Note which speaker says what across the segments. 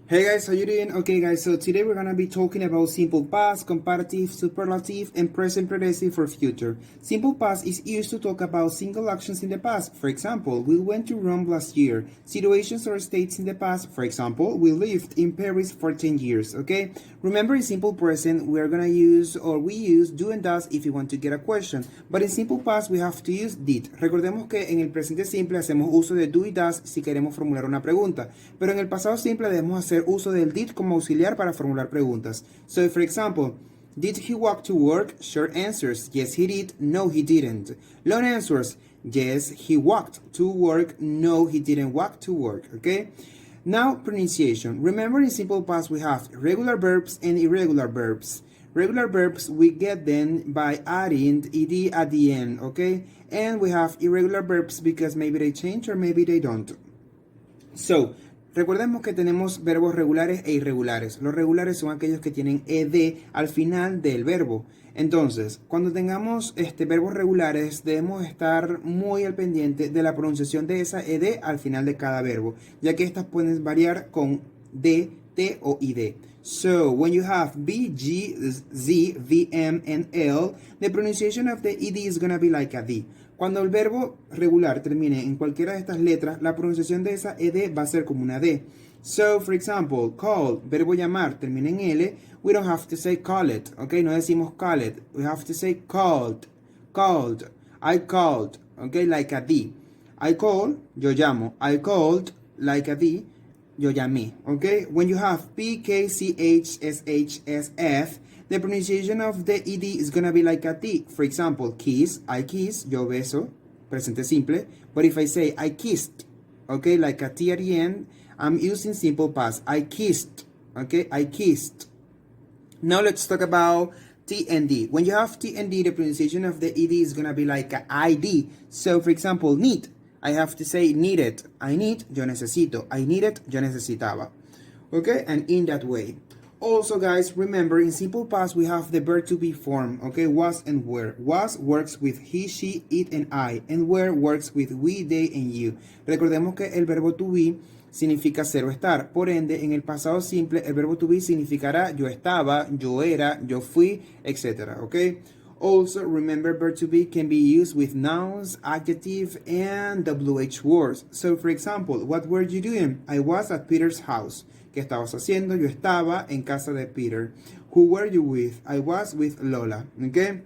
Speaker 1: Hey guys, how you doing? Okay guys, so today we're gonna be talking about simple past, comparative, superlative, and present progressive for future. Simple past is used to talk about single actions in the past. For example, we went to Rome last year. Situations or states in the past. For example, we lived in Paris for 10 years, okay? Remember, in simple present, we're gonna use, or we use, do and does if you want to get a question. But in simple past, we have to use did. Recordemos que en el presente simple hacemos uso de do y does si queremos formular una pregunta. Pero en el pasado simple debemos hacer uso del did como auxiliar para formular preguntas. So, for example, did he walk to work? Short answers, yes he did, no he didn't. Long answers, yes he walked to work, no he didn't walk to work, okay? Now, pronunciation. Remember, in simple past we have regular verbs and irregular verbs. Regular verbs, we get them by adding ed at the end, okay? And we have irregular verbs because maybe they change or maybe they don't. So, recordemos que tenemos verbos regulares e irregulares. Los regulares son aquellos que tienen ed al final del verbo. Entonces, cuando tengamos verbos regulares, debemos estar muy al pendiente de la pronunciación de esa ed al final de cada verbo, ya que estas pueden variar con d, t o id. So, when you have B, G, Z, V, M, and L, the pronunciation of the ed is going to be like a D. Cuando el verbo regular termine en cualquiera de estas letras, la pronunciación de esa ed va a ser como una D. So, for example, call, verbo llamar, termina en L, we don't have to say call it, okay? No decimos call it, we have to say called, called, I called, okay? Like a D. I call, yo llamo, I called, like a D, yo llamé, okay? When you have P, K, C, H, S, H, S, F, the pronunciation of the ed is gonna be like a T. For example, kiss, I kiss, yo beso, presente simple. But if I say I kissed, okay, like a T at the end, I'm using simple past. I kissed, okay, I kissed. Now let's talk about T and D. When you have T and D, the pronunciation of the ed is gonna be like a ID. So, for example, need, I have to say needed. I need, yo necesito. I needed, yo necesitaba. Okay, and in that way. Also, guys, remember, in simple past, we have the verb to be form, okay, was and were. Was works with he, she, it, and I, and were works with we, they, and you. Recordemos que el verbo to be significa ser o estar. Por ende, en el pasado simple, el verbo to be significará yo estaba, yo era, yo fui, etc., okay? Also, remember, verb to be can be used with nouns, adjective, and WH words. So, for example, what were you doing? I was at Peter's house. ¿Qué estabas haciendo? Yo estaba en casa de Peter. Who were you with? I was with Lola. Okay?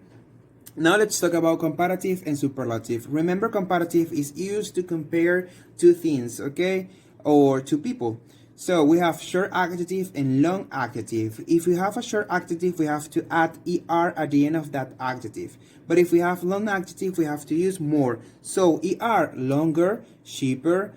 Speaker 1: Now let's talk about comparative and superlative. Remember, comparative is used to compare two things, okay? Or two people. So we have short adjective and long adjective. If we have a short adjective, we have to add er at the end of that adjective. But if we have long adjective, we have to use more. So er, longer, cheaper,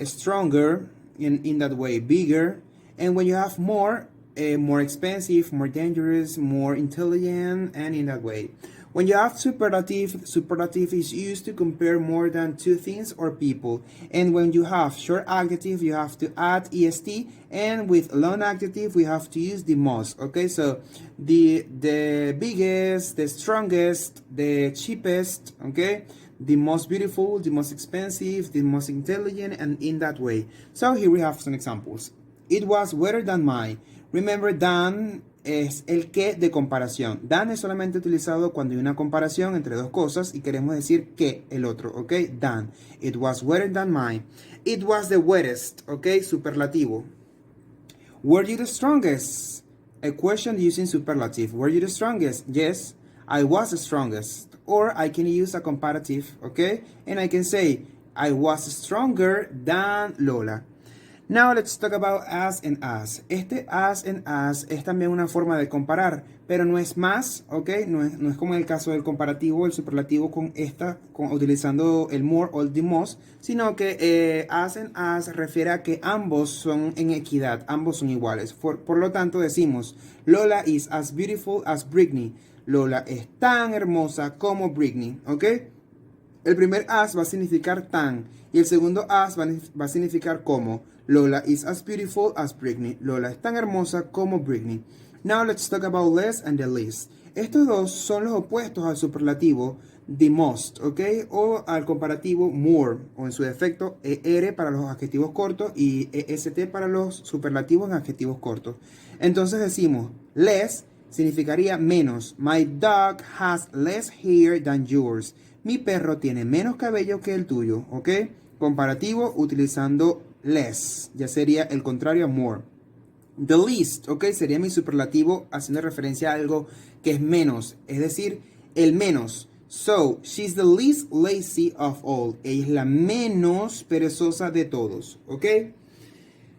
Speaker 1: stronger, in that way, bigger. And when you have more expensive, more dangerous, more intelligent, and in that way. When you have superlative, superlative is used to compare more than two things or people. And when you have short adjective, you have to add est, and with long adjective, we have to use the most. Okay, so the biggest, the strongest, the cheapest, okay, the most beautiful, the most expensive, the most intelligent, and in that way. So here we have some examples. It was better than mine. Remember, than es el que de comparación. Than es solamente utilizado cuando hay una comparación entre dos cosas y queremos decir que el otro, ¿ok? Than. It was wetter than mine. It was the wettest, ¿ok? Superlativo. Were you the strongest? A question using superlative. Were you the strongest? Yes, I was the strongest. Or I can use a comparative, ¿ok? And I can say, I was stronger than Lola. Now let's talk about as and as. As and as es también una forma de comparar, pero no es más, ¿ok? No es como en el caso del comparativo, el superlativo utilizando el more o el the most, sino que as and as refiere a que ambos son en equidad, ambos son iguales. Por lo tanto decimos, Lola is as beautiful as Britney. Lola es tan hermosa como Britney, ¿ok? El primer as va a significar tan y el segundo as va a significar como. Lola is as beautiful as Britney. Lola es tan hermosa como Britney. Now let's talk about less and the least. Estos dos son los opuestos al superlativo the most, ¿ok? O al comparativo more, o en su defecto ER para los adjetivos cortos y EST para los superlativos en adjetivos cortos. Entonces decimos less significaría menos. My dog has less hair than yours. Mi perro tiene menos cabello que el tuyo, ¿ok? Comparativo utilizando less, ya sería el contrario a more. The least, ¿ok? Sería mi superlativo haciendo referencia a algo que es menos, es decir, el menos. So, she's the least lazy of all. Ella es la menos perezosa de todos, ¿ok?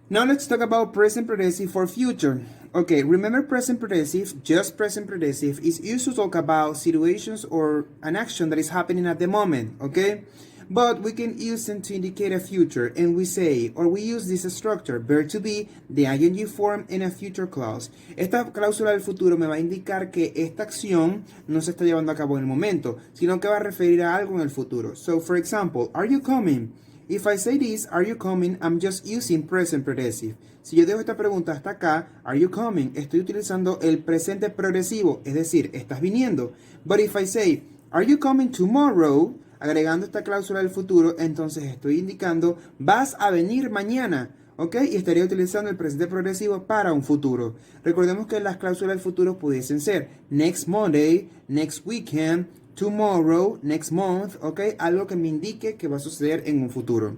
Speaker 1: Now let's talk about present progressive for future. Okay, remember present progressive, just present progressive, is used to talk about situations or an action that is happening at the moment, okay? But we can use them to indicate a future, and we say, or we use this structure, verb to be, the ing form, and a future clause. Esta cláusula del futuro me va a indicar que esta acción no se está llevando a cabo en el momento, sino que va a referir a algo en el futuro. So, for example, are you coming? If I say this, are you coming? I'm just using present progressive. Si yo dejo esta pregunta hasta acá, are you coming? Estoy utilizando el presente progresivo, es decir, estás viniendo. But if I say, are you coming tomorrow? Agregando esta cláusula del futuro, entonces estoy indicando, vas a venir mañana. ¿Ok? Y estaría utilizando el presente progresivo para un futuro. Recordemos que las cláusulas del futuro pudiesen ser next Monday, next weekend, tomorrow, next month, ¿ok? Algo que me indique que va a suceder en un futuro.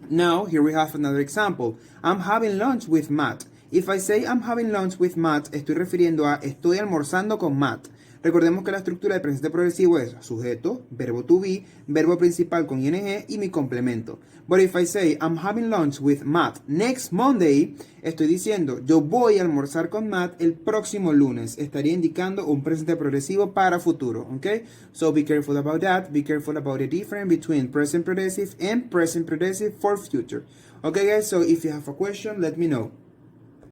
Speaker 1: Now, here we have another example. I'm having lunch with Matt. If I say I'm having lunch with Matt, estoy refiriendo a estoy almorzando con Matt. Recordemos que la estructura del presente progresivo es sujeto, verbo to be, verbo principal con ing y mi complemento. But if I say I'm having lunch with Matt next Monday, estoy diciendo yo voy a almorzar con Matt el próximo lunes. Estaría indicando un presente progresivo para futuro, ¿ok? So be careful about that. Be careful about the difference between present progressive and present progressive for future. Okay guys, so if you have a question, let me know.